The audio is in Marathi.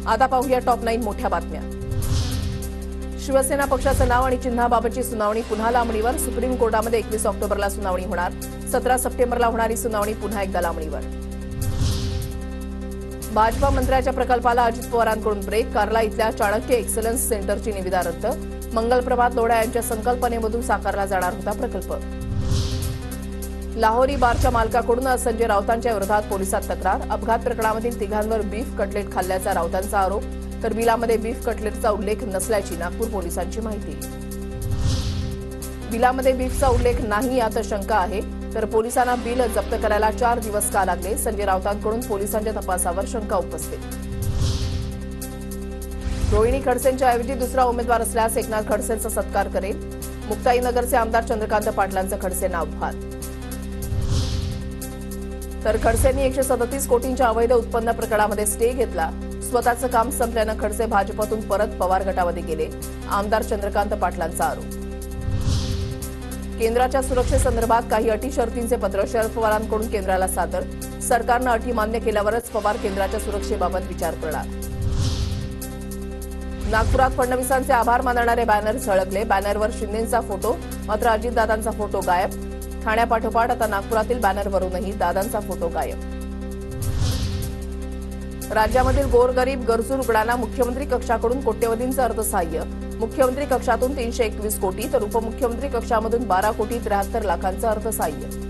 आता पाहूया टॉप 9 मोठ्या बातम्या। शिवसेना पक्षाचं नाव आणि चिन्हाबाबतची सुनावणी पुन्हा लांबणीवर। सुप्रीम कोर्टामध्ये 21 ऑक्टोबरला सुनावणी होणार। 17 सप्टेंबरला होणारी सुनावणी पुन्हा एकदा लांबणीवर। भाजपा मंत्र्याच्या प्रकल्पाला अजित पवारांकडून ब्रेक। कार्ला इथल्या चाणक्य एक्सलन्स सेंटरची निविदा रद्द। मंगलप्रभात लोढा यांच्या संकल्पनेमधून साकारला जाणार होता प्रकल्प। लाहोरी बारच्या मालकाकडून आज संजय राऊतांच्या विरोधात पोलिसात तक्रार। अपघात प्रकरणामधील तिघांवर बीफ कटलेट खाल्ल्याचा राऊतांचा आरोप, तर बिलामध्ये बीफ कटलेटचा उल्लेख नसल्याची नागपूर पोलिसांची माहिती। बिलामध्ये बीफचा उल्लेख नाही यात शंका आहे, तर पोलिसांना बिल जप्त करायला 4 दिवस का लागले? संजय राऊतांकडून पोलिसांच्या तपासावर शंका उपस्थित। रोहिणी खडसेंच्या ऐवजी दुसरा उमेदवार असल्यास एकनाथ खडसेंचा सत्कार करेल। मुक्ताईनगरचे आमदार चंद्रकांत पाटलांचं खडसेंना आव्हान। तर खडसेंनी 137 कोटींच्या अवैध उत्पन्न प्रकरणामध्ये स्टे घेतला। स्वतःचं काम संपल्यानं खडसे भाजपतून परत पवार गटामध्ये गेले। आमदार चंद्रकांत पाटलांचा आरोप। केंद्राच्या सुरक्षेसंदर्भात काही अटी शर्तींचे पत्र शरद पवारांकडून केंद्राला सादर। सरकारनं अटी मान्य केल्यावरच पवार केंद्राच्या सुरक्षेबाबत विचार करणार। नागपुरात फडणवीसांचे आभार मानणारे बॅनर झळकले। बॅनरवर शिंदेंचा फोटो, मात्र अजितदादांचा फोटो गायब। ठाण्यापाठोपाठ आता नागपुरातील बॅनरवरूनही दादांचा फोटो गायब। राज्यामधील गोरगरीब गरजू रुग्णांना मुख्यमंत्री कक्षाकडून कोट्यवधींचं अर्थसहाय्य। मुख्यमंत्री कक्षातून 321 कोटी तर उपमुख्यमंत्री कक्षामधून 12 कोटी 73 लाखांचं अर्थसहाय्य।